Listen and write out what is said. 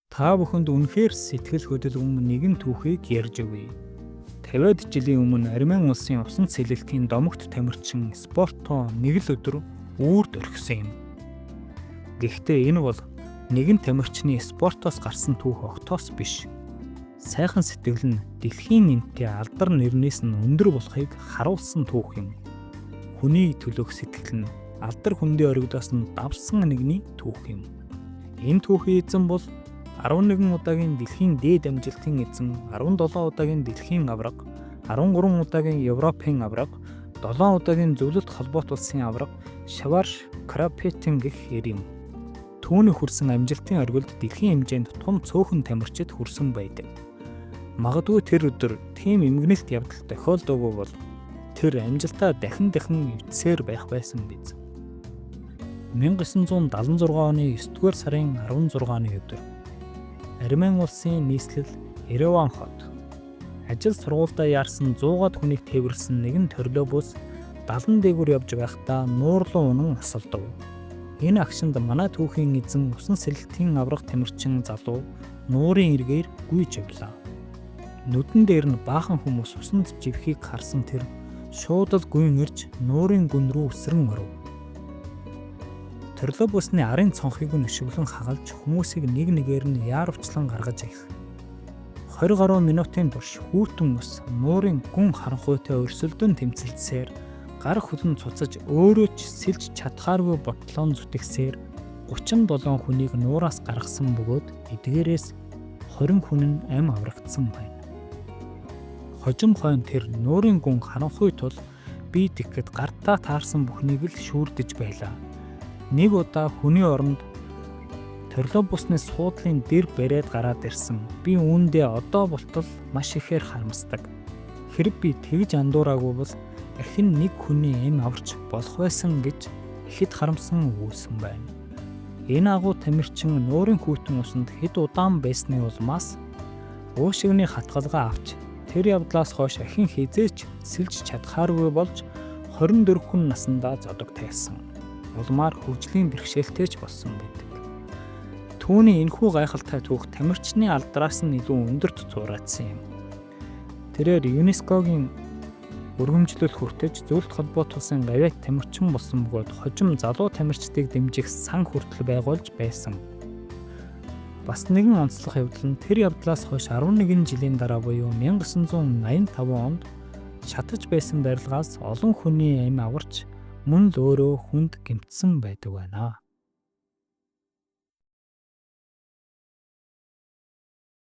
Та бүхэнд үнэхээр сэтгэл хөдлөм нэгэн түүхийг ярьж өгье. 50-ад жилийн өмнө Армян улсын усан цэлэлтийн домогт тамирчин Спорто нэг л өдөр үүрд орхисон юм. Гэхдээ энэ бол нэгэн тамирчны Спортоос гарсан түүх огтоос биш. Сайхан сэтгэл нь дэлхийн нэмтээ алдар нэрнээс нь өндөр болохыг харуулсан түүх юм. Хүний төлөөх сэтгэл нь алдар хүндээ оргидоос нь давсан нэгний түүх юм. Энэ түүхийн эзэн бол 11 удаагийн дэлхийн дээд амжилтын эзэн, 17 удаагийн дэлхийн аварга, 13 удаагийн Европын аварга, 7 удаагийн зөвлөлт холбоот улсын аварга Шаварш Крапетин гэх эр юм. Түүний хүрсэн амжилтын оргилд дэлхийн хэмжээнд том цөөхөн тамирчид хүрсэн байдаг. Магадгүй тэр өдөр тийм эмгэнэлт явдал тохиолдоогүй бол тэр амжилтаа дахин эвдсээр байх байсан биз. 1976 оны 9-р сарын 16-ны өдөр Армян улсын нийслэл Ереван хот. Ажил сургуультай яарсан 100-аад хүнийг тээвэрлсэн нэгэн төрлөө бус 70 дээгүүр явж байхдаа нуурлуу унан асалдав. Энэ агшинд манай түүхийн эзэн усан сэлэлтийн аврах тамирчин залуу нуурын эргээр гүйж явлаа. Нүдэн дээр нь баахан хүмүүс усанд живхийг харсан тэр шууд л гүйн ирж нуурын гүн рүү үсрэн оров. Төрлөө бүсний арын цонхыг нь өшөглөн хагалж хүмүүсийг нэг нэгээр нь яарвчлан гаргаж их. 20 гаруй минутын турш хүүтэн ус нуурын гүн харанхуйтай өрсөлдөн тэмцэлдсээр гар хөлн цуцаж өөрөө ч сэлж чадхааргүй ботлон зүтгэсээр 37 хүнийг нуураас гаргасан бөгөөд эдгээрээс 20 хүн нь амь аврагдсан байна. Хожим хойно тэр нуурын гүн харанхуй тул би тэгэхэд гартаа таарсан бүхнийг л шүүрдэж байлаа. Нэг удаа хүний оронд төрлөө бусны суудлын дэр бариад гараад ирсэн. Би үүндээ одоо болтол маш ихээр харамсдаг. Хэрэг би тэгж андуураагүй бол ахин нэг хүний эм аварч болох байсан гэж ихэд харамсан өгүүлсэн байна. Энэ агуу тамирчин нуурын хүүтэн усанд хэд удаан байсны улмаас уушигны хатгалгаа авч тэр явдлаас хойш ахин хизээч сэлж чадхааргүй болж 24 хүн насндаа зодог тайсан. Улмаар хөгжлийн бэрхшээлтэй ч болсон байдаг. Түүний энэхүү гайхалтай түүх тамирчны алдраас нь илүү өндөрт зураадсан юм. Тэрээр ЮНЕСКОгийн өргөмжлөл хүртэж зөвлөлт холбоот улсын гавьяат тамирчин болсон бөгөөд хожим залуу тамирчдыг дэмжих сан хүртэл байгуулж байсан. Бас нэгэн онцлог явдал нь тэр явдлаас хойш 11 жилийн дараа буюу 1985 онд шатаж байсан барилгаас олон хүний амь аварч мөн л өөрөө хүнд гэмтсэн байдаг байна.